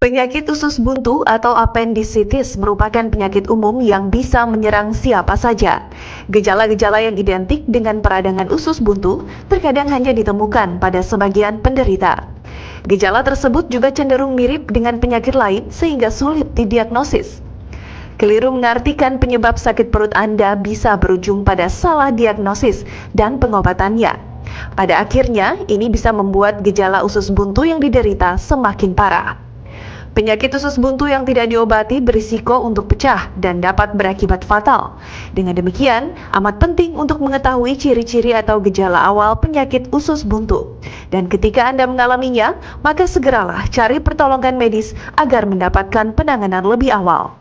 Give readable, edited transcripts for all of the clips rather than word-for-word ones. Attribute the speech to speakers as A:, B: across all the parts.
A: Penyakit usus buntu atau appendicitis merupakan penyakit umum yang bisa menyerang siapa saja. Gejala-gejala yang identik dengan peradangan usus buntu terkadang hanya ditemukan pada sebagian penderita. Gejala tersebut juga cenderung mirip dengan penyakit lain sehingga sulit didiagnosis. Keliru mengartikan penyebab sakit perut Anda bisa berujung pada salah diagnosis dan pengobatannya. Pada akhirnya, ini bisa membuat gejala usus buntu yang diderita semakin parah. Penyakit usus buntu yang tidak diobati berisiko untuk pecah dan dapat berakibat fatal. Dengan demikian, amat penting untuk mengetahui ciri-ciri atau gejala awal penyakit usus buntu. Dan ketika Anda mengalaminya, maka segeralah cari pertolongan medis agar mendapatkan penanganan lebih awal.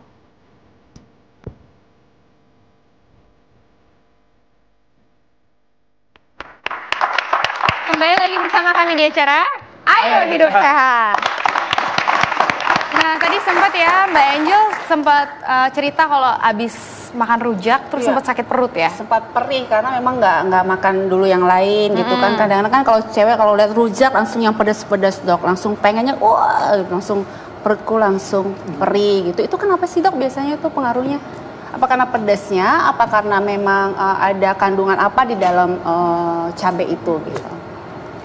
B: Kembali lagi bersama kami di acara Ayo Hidup Sehat. Nah, tadi sempat ya Mbak Angel sempat cerita kalau abis makan rujak terus sempat sakit perut ya?
C: Sempat perih karena memang nggak makan dulu yang lain gitu kan. Kadang-kadang kan kalau cewek kalau lihat rujak langsung yang pedas-pedas dok, langsung pengennya wah langsung perutku langsung perih gitu. Itu kenapa sih dok biasanya itu pengaruhnya? Apa karena pedasnya? Apa karena memang ada kandungan apa di dalam cabai itu gitu?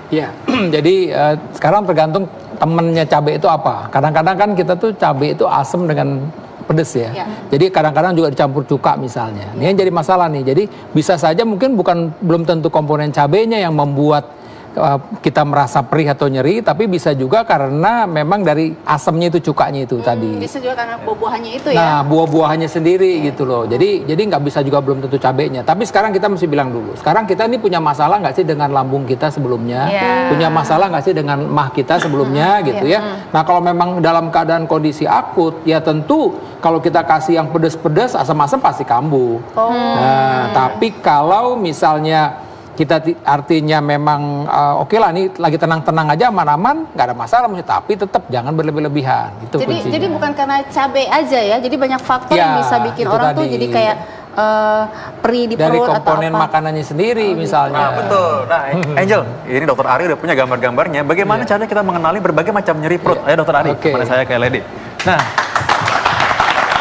D: Ya, jadi sekarang tergantung temennya cabai itu apa. Kadang-kadang kan kita tuh cabai itu asam dengan pedes ya. Jadi kadang-kadang juga dicampur cuka misalnya. Ini yang jadi masalah nih. Jadi bisa saja mungkin belum tentu komponen cabainya yang membuat kita merasa perih atau nyeri, tapi bisa juga karena memang dari asamnya itu, cukanya itu tadi.
C: Bisa juga karena buah-buahannya itu ya.
D: Nah, buah-buahannya sendiri gitu loh. Jadi nggak bisa juga belum tentu cabainya. Tapi sekarang kita mesti bilang dulu. Sekarang kita ini punya masalah nggak sih dengan lambung kita sebelumnya? Punya masalah nggak sih dengan mah kita sebelumnya gitu ya? Nah, kalau memang dalam keadaan kondisi akut, ya tentu kalau kita kasih yang pedas-pedas, asam-asam pasti kambuh. Nah, tapi kalau misalnya kita artinya memang oke lah nih lagi tenang-tenang aja aman-aman nggak ada masalah tapi tetap jangan berlebih-lebihan itu kuncinya.
C: Jadi bukan karena cabai aja ya, jadi banyak faktor yang bisa bikin orang tuh jadi kayak perih di perut
D: dari
C: atau
D: komponen
C: apa.
D: makanannya sendiri misalnya.
E: Nah, betul. Nah, Angel, ini Dokter Ari udah punya gambar-gambarnya. Bagaimana caranya kita mengenali berbagai macam nyeri perut? Ayo Dokter Ari, kepada saya kayak Lady. Nah,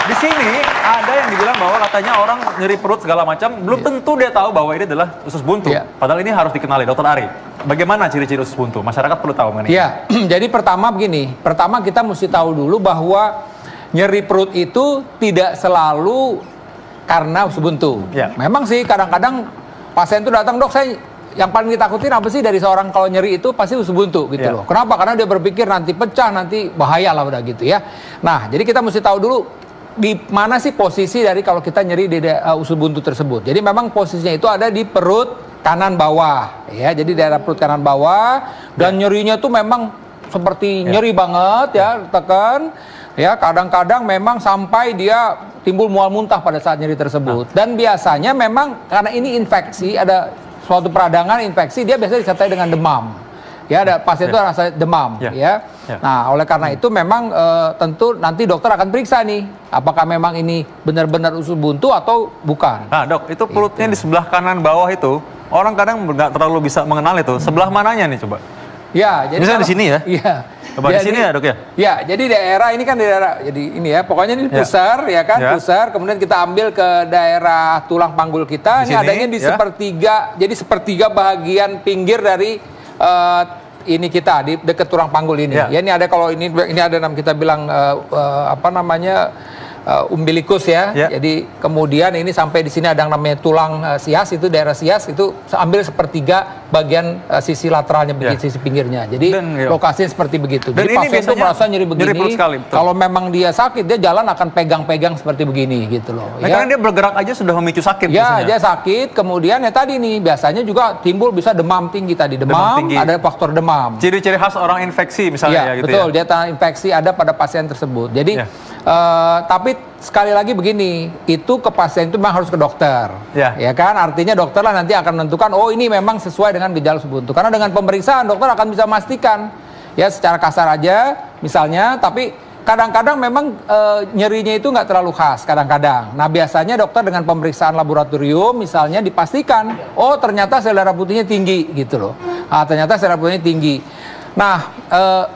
E: di sini ada yang dibilang bahwa katanya orang nyeri perut segala macam, belum tentu dia tahu bahwa ini adalah usus buntu. Padahal ini harus dikenali, Dokter Ari. Bagaimana ciri-ciri usus buntu? Masyarakat perlu tahu mengenai ini.
D: Jadi pertama begini, pertama kita mesti tahu dulu bahwa nyeri perut itu tidak selalu karena usus buntu. Memang sih kadang-kadang pasien itu datang, dok saya yang paling ditakutin apa sih dari seorang kalau nyeri itu pasti usus buntu gitu loh. Kenapa? Karena dia berpikir nanti pecah, nanti bahaya lah udah gitu ya. Nah, jadi kita mesti tahu dulu di mana sih posisi dari kalau kita nyeri di usus buntu tersebut. Jadi memang posisinya itu ada di perut kanan bawah ya. Jadi daerah perut kanan bawah dan nyerinya tuh memang seperti nyeri banget ya, tekan ya, kadang-kadang memang sampai dia timbul mual muntah pada saat nyeri tersebut. Dan biasanya memang karena ini infeksi, ada suatu peradangan infeksi, dia biasanya disertai dengan demam. Ya, ada pasien itu rasa demam ya. Nah, oleh karena itu memang tentu nanti dokter akan periksa nih apakah memang ini benar-benar usus buntu atau bukan.
E: Nah, dok, itu perutnya di sebelah kanan bawah itu orang kadang nggak terlalu bisa mengenal itu. Sebelah mananya nih coba?
D: Ya, jadi
E: misalnya di sini ya?
D: Iya.
E: Coba di sini ya, dok ya? Ya,
D: jadi daerah ini kan daerah, jadi ini ya, pokoknya ini pusar ya kan, pusar. Kemudian kita ambil ke daerah tulang panggul kita. Ini adanya di sepertiga, jadi sepertiga bagian pinggir dari ini kita di dekat tulang panggul ini. Ya, ini ada kalau ini ada kita bilang apa namanya umbilikus ya. Jadi kemudian ini sampai di sini ada yang namanya tulang sias, itu daerah sias itu ambil sepertiga bagian sisi lateralnya sisi pinggirnya. Jadi lokasinya seperti begitu.
E: Dan
D: jadi pasien itu merasa nyeri begini.
E: Nyeri sekali,
D: kalau memang dia sakit, dia jalan akan pegang-pegang seperti begini gitu loh.
E: Nah, karena dia bergerak aja sudah memicu sakit.
D: Ya, dia sakit. Kemudian ya tadi nih biasanya juga timbul bisa demam tinggi tadi. Demam ada faktor demam.
E: Ciri-ciri khas orang infeksi misalnya ya, gitu
D: betul,
E: ya.
D: Dia infeksi ada pada pasien tersebut. Jadi tapi sekali lagi begini, itu ke pasien itu memang harus ke dokter, ya kan? Artinya dokter lah nanti akan menentukan, oh ini memang sesuai dengan gejala usus buntu. Karena dengan pemeriksaan dokter akan bisa memastikan, ya secara kasar aja, misalnya. Tapi kadang-kadang memang nyerinya itu nggak terlalu khas, kadang-kadang. Nah biasanya dokter dengan pemeriksaan laboratorium, misalnya dipastikan, oh ternyata sel darah putihnya tinggi, gitu loh. Ternyata sel darah putihnya tinggi. Nah,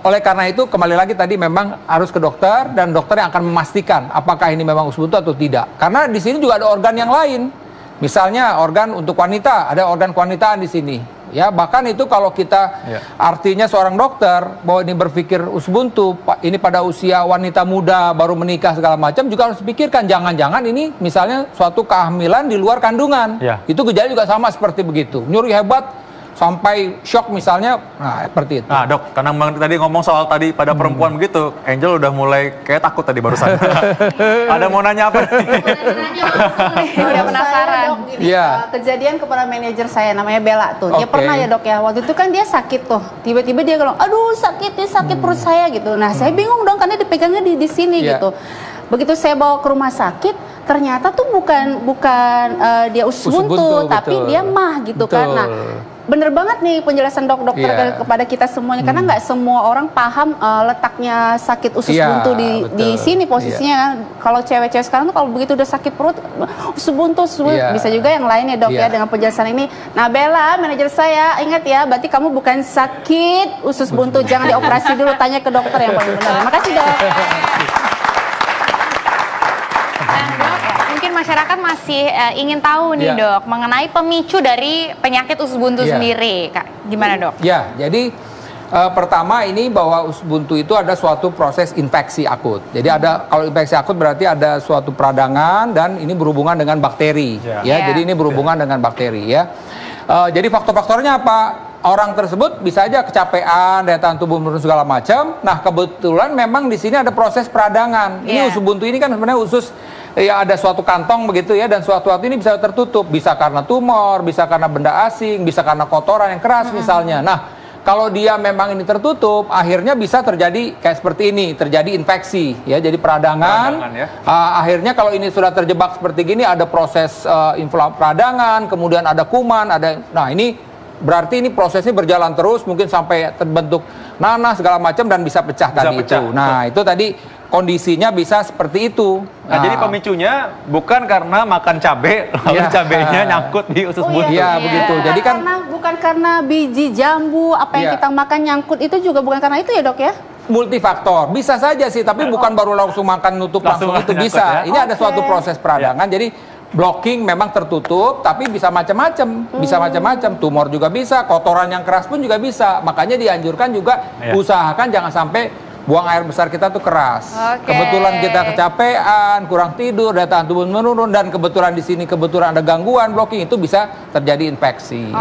D: oleh karena itu kembali lagi tadi memang harus ke dokter dan dokter yang akan memastikan apakah ini memang usus buntu atau tidak. Karena di sini juga ada organ yang lain. Misalnya organ untuk wanita, ada organ kewanitaan di sini. Ya, bahkan itu kalau kita artinya seorang dokter bahwa ini berpikir usus buntu, ini pada usia wanita muda baru menikah segala macam juga harus pikirkan jangan-jangan ini misalnya suatu kehamilan di luar kandungan. Itu gejala juga sama seperti begitu. Nyeri hebat sampai shock misalnya, nah seperti itu.
E: Nah dok, karena tadi ngomong soal tadi pada perempuan begitu, Angel udah mulai kayak takut tadi barusan. Ada mau nanya apa?
B: Udah penasaran.
C: Kejadian kepada manajer saya namanya Bella tuh. Dia pernah ya dok ya, waktu itu kan dia sakit tuh. Tiba-tiba dia bilang, aduh sakit perut saya gitu. Nah saya bingung dong karena dipegangnya di sini gitu. Begitu saya bawa ke rumah sakit, ternyata tuh bukan dia usus buntu, tapi dia mah gitu kan. Nah, bener banget nih penjelasan dokter kepada kita semuanya, karena nggak semua orang paham letaknya sakit usus buntu di sini posisinya. Kalau cewek-cewek sekarang tuh kalau begitu udah sakit perut, usus buntu, bisa juga yang lain ya dok ya dengan penjelasan ini. Nah Bella, manajer saya, ingat ya, berarti kamu bukan sakit usus buntu, jangan dioperasi dulu, tanya ke dokter yang paling benar. Makasih dok.
B: Mungkin masyarakat masih ingin tahu nih dok mengenai pemicu dari penyakit usus buntu sendiri, Kak. Gimana dok?
D: Ya, jadi pertama ini bahwa usus buntu itu ada suatu proses infeksi akut. Jadi kalau infeksi akut berarti ada suatu peradangan dan ini berhubungan dengan bakteri. Jadi ini berhubungan dengan bakteri ya. Jadi faktor-faktornya apa? Orang tersebut bisa aja kecapean, daya tahan tubuh menurun segala macam. Nah kebetulan memang di sini ada proses peradangan. Ini usus buntu ini kan sebenarnya usus ada suatu kantong begitu ya, dan suatu waktu ini bisa tertutup, bisa karena tumor, bisa karena benda asing, bisa karena kotoran yang keras misalnya. Nah kalau dia memang ini tertutup, akhirnya bisa terjadi kayak seperti ini, terjadi infeksi ya, jadi peradangan akhirnya kalau ini sudah terjebak seperti gini, ada proses peradangan, kemudian ada kuman, nah ini berarti ini prosesnya berjalan terus, mungkin sampai terbentuk nanah segala macam dan bisa pecah itu. Nah itu tadi kondisinya bisa seperti itu.
E: Nah, jadi pemicunya bukan karena makan cabai, lalu cabainya nyangkut di usus buntu.
D: Begitu. Jadi kan
C: bukan karena biji jambu apa yang kita makan nyangkut, itu juga bukan karena itu ya dok ya?
D: Multifaktor, bisa saja sih, tapi bukan baru langsung makan nutup langsung itu bisa. Ini ada suatu proses peradangan, jadi blocking memang tertutup, tapi bisa macam-macam, tumor juga bisa, kotoran yang keras pun juga bisa. Makanya dianjurkan juga usahakan jangan sampai buang air besar kita tuh keras. Kebetulan kita kecapean, kurang tidur, daya tahan tubuh menurun, dan kebetulan di sini ada gangguan blocking, itu bisa terjadi infeksi.